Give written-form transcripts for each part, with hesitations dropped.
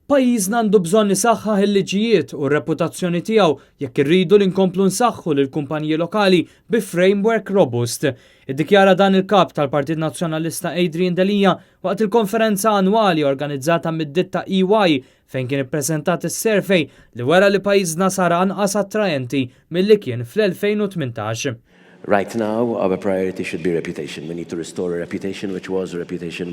Pajjiżna għandu bżonn isaħħaħ il-liġijiet u r-reputazzjoni tiegħu jekk irridu li nkomplu nsaħħu lil kumpaniji lokali bi framework robust. Iddikjara dan il-kap tal-Partit Nazzjonalista Adrian Delija waqt il-konferenza annwali organizzata mid-ditta EY fejn kien ippreżentat is-survey li wara li pajjiżna sar anqas attraenti milli kien fl-2018. Right now, our priority should be reputation. We need to restore a reputation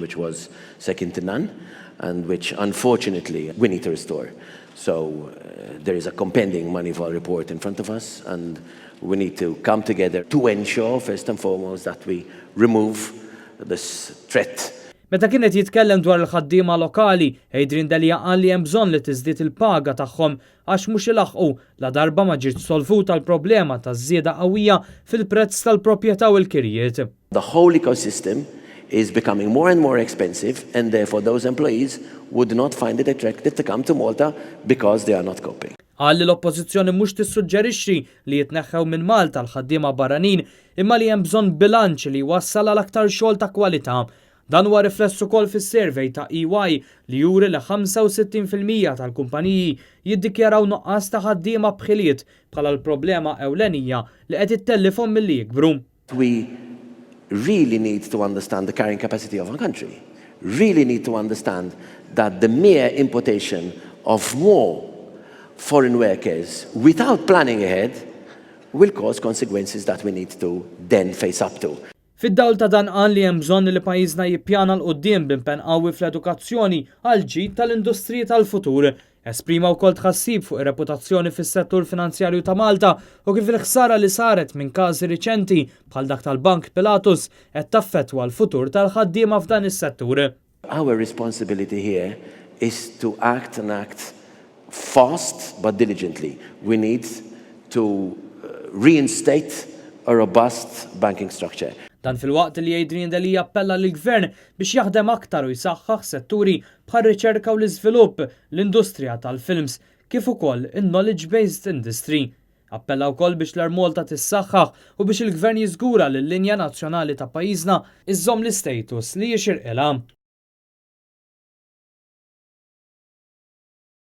which was second to none, and which, unfortunately, we need to restore. So there is a compending Moneyval report in front of us, and we need to come together to ensure, first and foremost, that we remove this threat. Meta kienet jitkellem dwar il-ħaddiema lokali, Adrian Delija qal li hemm bżonn li tiżdied il-paga tagħhom għax mhux ilaħqu la darba ma ġiet solvuta l-problema taż-żieda qawwija fil-prezz tal-proprjetà u l-kirjiet. The whole ecosystem is becoming more and more expensive, and therefore those employees would not find it attractive to come to Malta because they are not coping. Qal li l-oppożizzjoni mhux tissuġġerixxi li jitneħħew minn Malta l-ħaddiema barranin imma li hemm bżonn bilanċ li jwassal għal aktar xogħol ta' kwalità. Dan huwa riflessu wkoll fis-survey ta' EY li juri li 65% tal-kumpaniji jiddikjaraw nuqqas ta' ħaddiema bħiliet bħala l-problema ewlenija li qed ittellifhom milli jikbru. We really need to understand the carrying capacity of our country. Really need to understand that the mere importation of more foreign workers without planning ahead will cause consequences that we need to then face up to. Fid-dawl ta' dan qal li hemm bżonn li pajjiżna jippjana l qudiem b'impenn qawwi fl-edukazzjoni għal ġid tal-industriji tal-futur. Esprima wkoll tħassib fuq ir-reputazzjoni fis-settur finanzjarju ta' Malta u kif il-ħsara li saret minn każi riċenti bħal dak tal-Bank Pilatus qed taffettwa l-futur tal-ħaddiema f'dan is-settur. Our responsibility here is to act fast but diligently. We need to reinstate a robust banking structure. Dan fil-waqt li Adrian Delija appella lill-Gvern biex jaħdem aktar u jsaħħaħ setturi bħal riċerka u l-iżvilupp, l-industrija tal-films kif ukoll in-knowledge-based industry. Appella wkoll biex l-Malta tissaħħaħ u biex il-Gvern jiżgura li l-linja nazzjonali ta' pajjiżna iżżomm l-istatus li jixirqilha.